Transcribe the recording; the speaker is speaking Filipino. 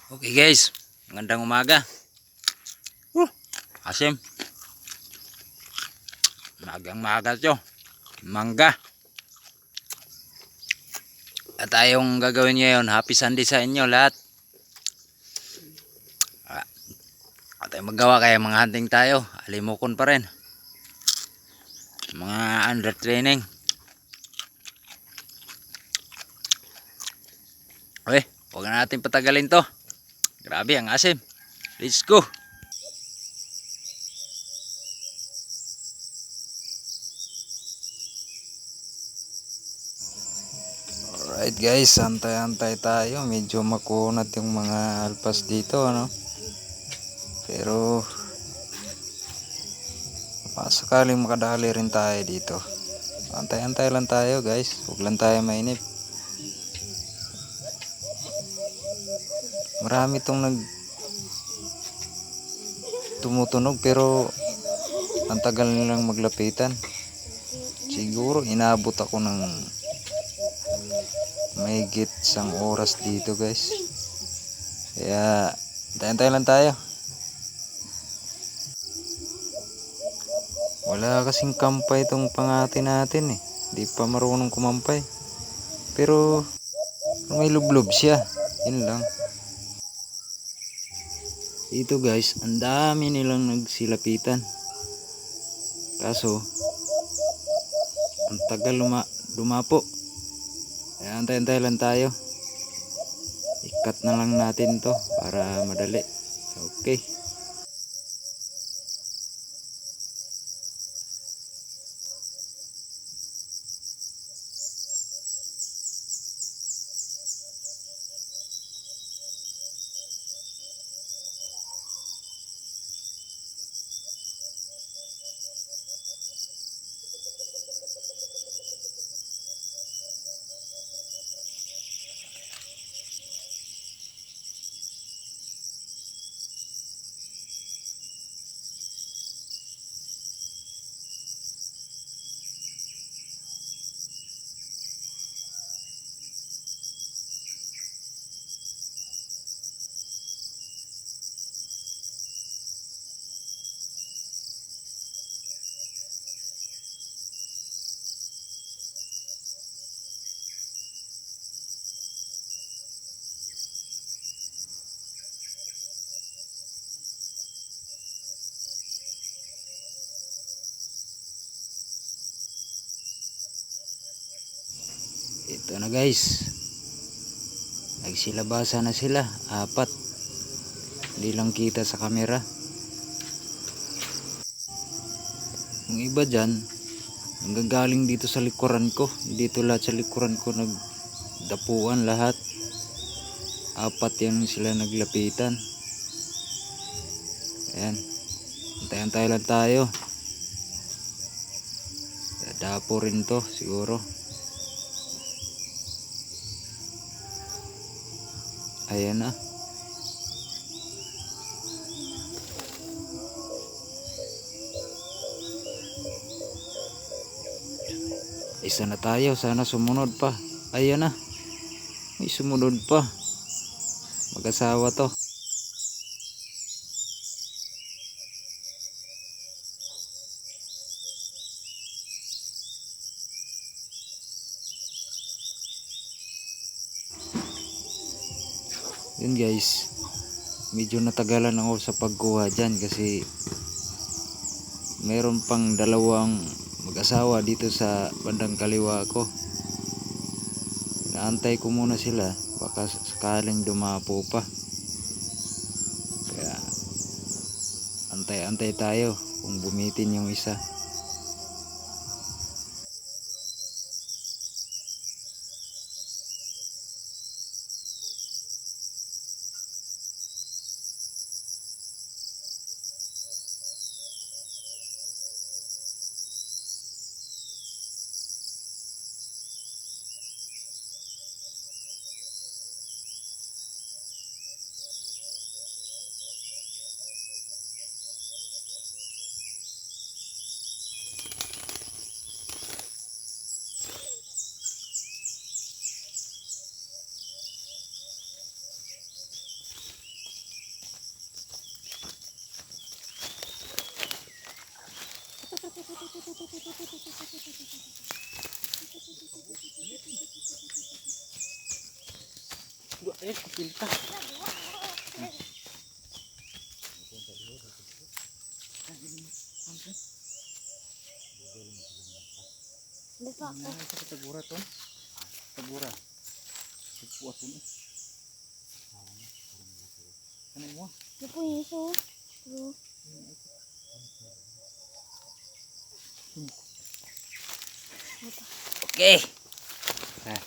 Okay guys, magandang umaga. Asim, magang maga to. Mangga. At tayong gagawin ngayon, happy Sunday sa inyo lahat. At tayo maggawa kaya mga hunting tayo. Alimukon pa rin. Mga under training. Okay, huwag na natin patagalin to. Grabe ang asim. Let's go. Alright guys, antay-antay tayo. Medyo makunat yung mga alpas dito, ano. Pero sakaling makadali rin tayo dito. Antay-antay lang tayo guys. Huwag lang tayo mainip. Marami tong tumutunog pero ang tagal nilang maglapitan. Siguro inabot ako ng mahigit 1 oras dito guys. Kaya antay-antay lang tayo. Wala kasing kampay itong pangati natin eh. Di pa marunong kumampay. Pero may lublob siya. Yun lang. Dito guys, ang dami nilang nagsilapitan. Kaso ang tagal dumapo. Kaya antay-antay lang tayo. Ikat na lang natin to para madali. Okay. Ito na guys, nagsilabasa na sila, 4. Hindi lang kita sa camera. Yung iba dyan nanggagaling dito sa likuran ko. Dito lahat sa likuran ko nagdapuan lahat. 4 yan sila naglapitan. Ayan, antay-antay lang tayo. Dapo rin to siguro. Ayan na. Isa na tayo. Sana sumunod pa. Ayan na. May sumunod pa. Mag-asawa to. Yun guys, medyo natagalan ako sa pagkuha dyan kasi meron pang 2 mag-asawa dito sa bandang kaliwa ko. Naantay ko muna sila, baka sakaling dumapo pa. Kaya antay-antay tayo kung bumitin yung isa. Kapilta. Lupa ko. Sa tagura to. Tagura. Puas mo. Ano mo? Lupa yung iso. Bro. Okay. Nah.